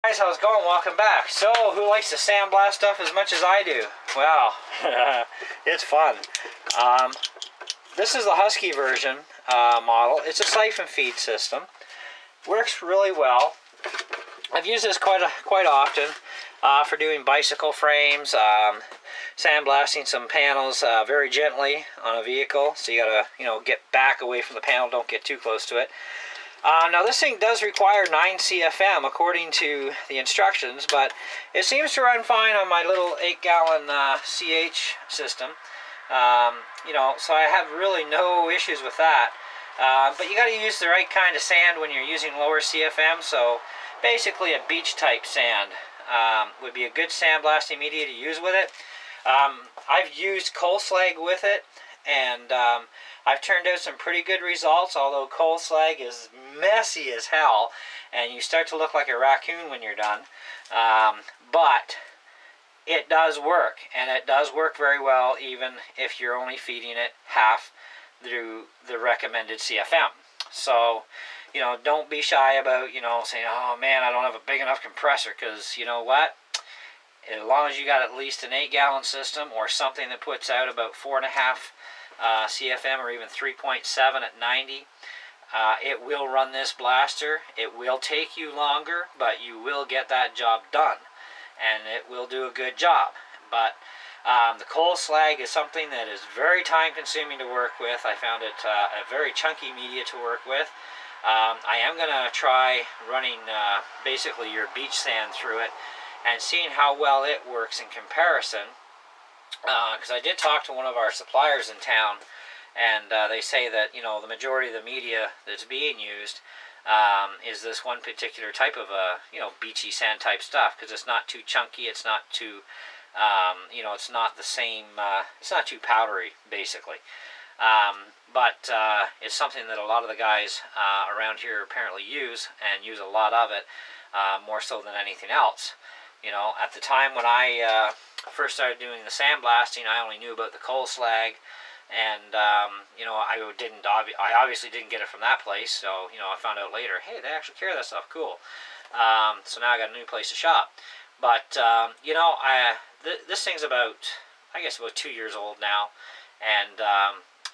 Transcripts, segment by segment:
Guys, how's it going? Welcome back. So, who likes to sandblast stuff as much as I do? Well, it's fun. This is the Husky version model. It's a siphon feed system. Works really well. I've used this quite often for doing bicycle frames, sandblasting some panels very gently on a vehicle. So you gotta, get back away from the panel. Don't get too close to it. Now this thing does require 9 CFM according to the instructions, but it seems to run fine on my little 8-gallon CH system. So I have really no issues with that. But you got to use the right kind of sand when you're using lower CFM. So basically a beach type sand would be a good sandblasting media to use with it. I've used coal slag with it, and I've turned out some pretty good results, although coal slag is messy as hell and you start to look like a raccoon when you're done. But it does work, and it does work very well even if you're only feeding it half through the recommended CFM. So, don't be shy about, saying, oh man, I don't have a big enough compressor, because you know what? As long as you got at least an 8-gallon system or something that puts out about 4.5 CFM or even 3.7 at 90, it will run this blaster. It will take you longer, but you will get that job done, and it will do a good job. But the coal slag is something that is very time consuming to work with. I found it a very chunky media to work with. I am going to try running basically your beach sand through it and seeing how well it works in comparison. Because I did talk to one of our suppliers in town, and they say that the majority of the media that's being used is this one particular type of beachy sand type stuff, because it's not too chunky, it's not too it's not the same, it's not too powdery basically. But it's something that a lot of the guys around here apparently use, and use a lot of it, more so than anything else. At the time when I first started doing the sandblasting, I only knew about the coal slag, and I obviously didn't get it from that place. So I found out later, hey, they actually carry that stuff. Cool. So now I got a new place to shop. But this thing's about, I guess, about 2 years old now, and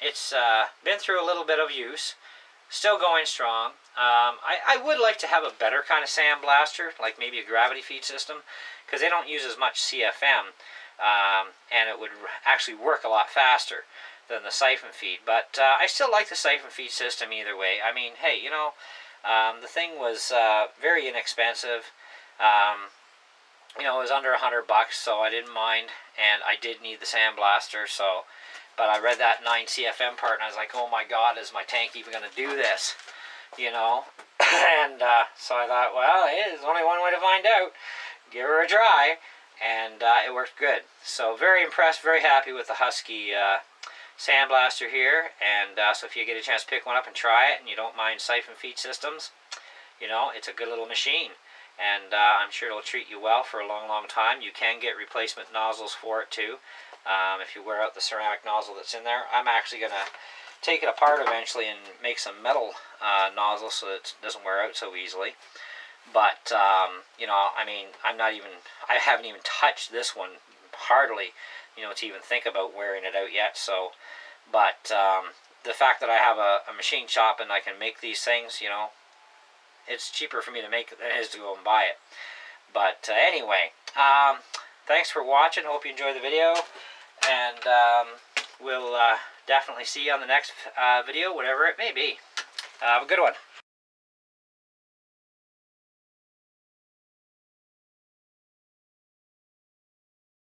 it's been through a little bit of use. Still going strong. I would like to have a better kind of sandblaster, like maybe a gravity feed system, because they don't use as much CFM, and it would actually work a lot faster than the siphon feed. But I still like the siphon feed system either way. I mean, hey, the thing was very inexpensive. It was under $100, so I didn't mind, and I did need the sandblaster. So. But I read that 9 CFM part, and I was like, oh my God, is my tank even going to do this? And so I thought, well, there's only one way to find out. Give her a try. And it worked good. So very impressed, very happy with the Husky sandblaster here. And so if you get a chance to pick one up and try it, and you don't mind siphon feed systems, it's a good little machine. And I'm sure it'll treat you well for a long, long time. You can get replacement nozzles for it too. If you wear out the ceramic nozzle that's in there. I'm actually going to take it apart eventually and make some metal nozzles so it doesn't wear out so easily. But, I mean, I haven't even touched this one hardly, to even think about wearing it out yet. So, but the fact that I have a machine shop and I can make these things, it's cheaper for me to make it than it is to go and buy it. But anyway, thanks for watching. Hope you enjoyed the video. And we'll definitely see you on the next video, whatever it may be. Have a good one.